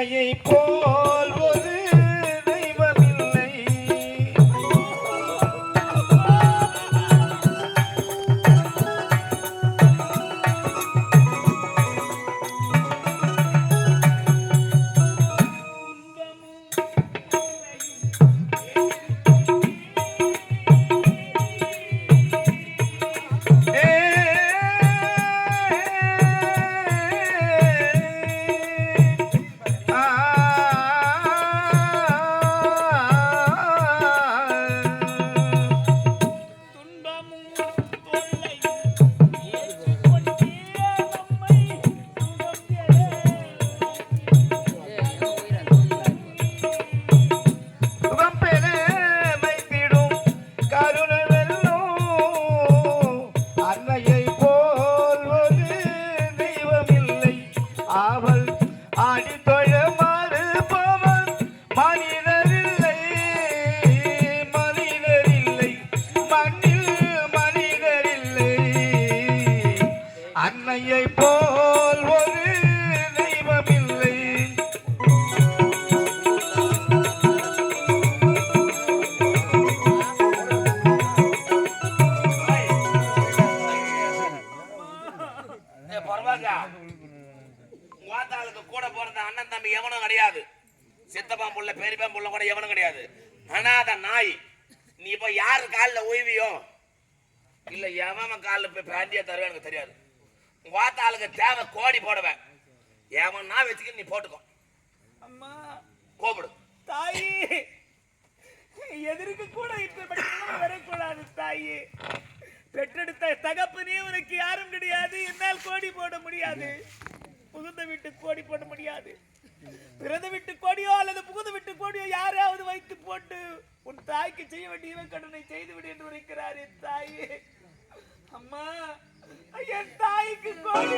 அன்னையை போல் ஒரு தெய்வமில்லை. அன்னையை போல் ஒரு தெய்வமில்லை. கூட பிறந்த அண்ணன் தம்பி எவனும் கிடையாது. சித்தப்பான் புள்ள பெரியப்பான் புள்ள கூட எவனும் கிடையாது. அனாத நாய். நீ இப்ப யாரு காலில் ஓய்வியோ இல்ல எவன் காலில் போய் பேண்டியா தருவேன் எனக்கு தெரியாது. வாத்தாளுக்கு தேவை கோடி போடுவேன். ஏவன் நான் வச்சுக்க நீ போட்டுக்கோ. அம்மா கோபடு தாயி, எதிர்க்கு கூட இப்ப வரக்கூடாது தாயி. பெற்றெடுத்த தகப்பனே உனக்கு யாரும் கிடையாது. என்னால் கோடி போட முடியாது. புகுந்த வீட்டு கோடி போட முடியாது. பிறந்த வீட்டு கோடியோ அல்லது புகுந்த வீட்டு கோடியோ யாராவது வைத்து போட்டு உன் தாய்க்கு செய்ய வேண்டிய கடனை செய்துவிடு என்று உரைக்கிறார் என் தாயே. அம்மா, என் தாய்க்கு கோடி